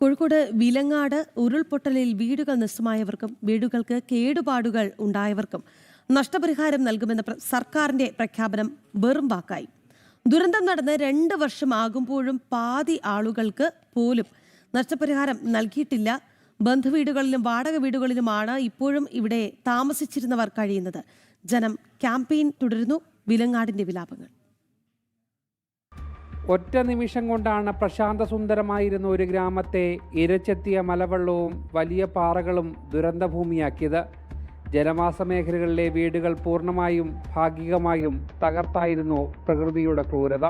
കോഴിക്കോട് വിലങ്ങാട് ഉരുൾപൊട്ടലിൽ വീടുകൾ നഷ്ടമായവർക്കും വീടുകൾക്ക് കേടുപാടുകൾ ഉണ്ടായവർക്കും നഷ്ടപരിഹാരം നൽകുമെന്ന സർക്കാരിന്റെ പ്രഖ്യാപനം വെറും വാക്കായി. ദുരന്തം നടന്ന് 2 വർഷമാകുമ്പോഴും പാതി ആളുകൾക്ക് പോലും നഷ്ടപരിഹാരം നൽകിയിട്ടില്ല. ബന്ധുവീടുകളിലും വാടക വീടുകളിലുമാണ് ഇപ്പോഴും ഇവിടെ താമസിച്ചിരുന്നവർ കഴിയുന്നത്. ജനം ക്യാമ്പയിൻ തുടരുന്നു. വിലങ്ങാടിന്റെ വിലാപങ്ങൾ. ഒറ്റ നിമിഷം കൊണ്ടാണ് പ്രശാന്തസുന്ദരമായിരുന്ന ഒരു ഗ്രാമത്തെ ഇരച്ചെത്തിയ മലവെള്ളവും വലിയ പാറകളും ദുരന്തഭൂമിയാക്കിയത്. ജനവാസ മേഖലകളിലെ വീടുകൾ പൂർണ്ണമായും ഭാഗികമായും തകർത്തായിരുന്നു പ്രകൃതിയുടെ ക്രൂരത.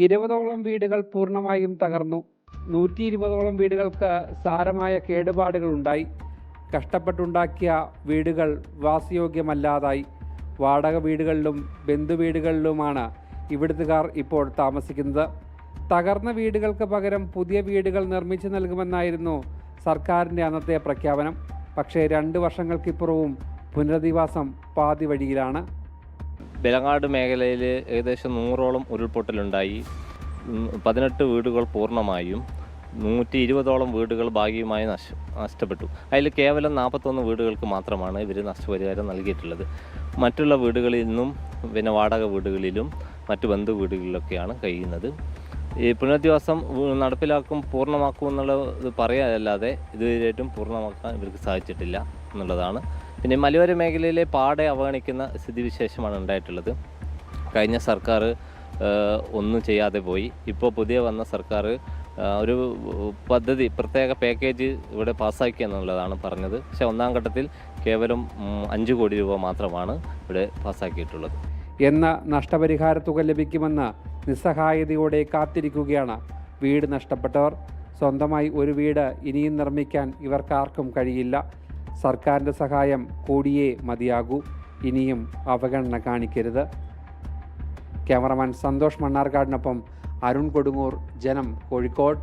ഇരുപതോളം വീടുകൾ പൂർണ്ണമായും തകർന്നു. 120ഓളം വീടുകൾക്ക് സാരമായ കേടുപാടുകൾ ഉണ്ടായി. കഷ്ടപ്പെട്ടുണ്ടാക്കിയ വീടുകൾ വാസയോഗ്യമല്ലാതായി. വാടക വീടുകളിലും ബന്ധുവീടുകളിലുമാണ് ഇവിടുത്തുകാർ ഇപ്പോൾ താമസിക്കുന്നത്. തകർന്ന വീടുകൾക്ക് പകരം പുതിയ വീടുകൾ നിർമ്മിച്ചു നൽകുമെന്നായിരുന്നു സർക്കാരിൻ്റെ അന്നത്തെ പ്രഖ്യാപനം. പക്ഷേ 2 വർഷങ്ങൾക്കിപ്പുറവും പുനരധിവാസം പാതി വഴിയിലാണ്. വിലങ്ങാട് മേഖലയിൽ ഏകദേശം 100ഓളം ഉരുൾപൊട്ടലുണ്ടായി. 18 വീടുകൾ പൂർണ്ണമായും 120ഓളം വീടുകൾ ഭാഗികമായി നഷ്ടപ്പെട്ടു. അതിൽ കേവലം 41 വീടുകൾക്ക് മാത്രമാണ് ഇവർ നഷ്ടപരിഹാരം നൽകിയിട്ടുള്ളത്. മറ്റുള്ള വീടുകളിൽ നിന്നും വാടക വീടുകളിലും മറ്റു ബന്ധു വീടുകളിലൊക്കെയാണ് കഴിയുന്നത്. ഈ പുനരധിവാസം പൂർണ്ണമാക്കും എന്നുള്ളത് പറയാനല്ലാതെ ഇതുവരെയായിട്ടും പൂർണ്ണമാക്കാൻ ഇവർക്ക് സാധിച്ചിട്ടില്ല എന്നുള്ളതാണ്. പിന്നെ മലയോര മേഖലയിലെ പാടെ അവഗണിക്കുന്ന സ്ഥിതിവിശേഷമാണ് ഉണ്ടായിട്ടുള്ളത്. കഴിഞ്ഞ സർക്കാർ ഒന്നും ചെയ്യാതെ പോയി. ഇപ്പോൾ പുതിയ വന്ന സർക്കാർ ഒരു പദ്ധതി, പ്രത്യേക പാക്കേജ് ഇവിടെ പാസ്സാക്കി എന്നുള്ളതാണ് പറഞ്ഞത്. പക്ഷേ 1-ാം ഘട്ടത്തിൽ കേവലം 5 കോടി രൂപ മാത്രമാണ് ഇവിടെ പാസ്സാക്കിയിട്ടുള്ളത്. എന്ന നഷ്ടപരിഹാര തുക ലഭിക്കുമെന്ന് നിസ്സഹായതയോടെ കാത്തിരിക്കുകയാണ് വീട് നഷ്ടപ്പെട്ടവർ. സ്വന്തമായി ഒരു വീട് ഇനിയും നിർമ്മിക്കാൻ ഇവർക്കാർക്കും കഴിയില്ല. സർക്കാരിൻ്റെ സഹായം കൂടിയേ മതിയാകൂ. ഇനിയും അവഗണന കാണിക്കരുത്. ക്യാമറമാൻ സന്തോഷ് മണ്ണാർക്കാടിനൊപ്പം അരുൺ കൊടുങ്ങൂർ, ജനം, കോഴിക്കോട്.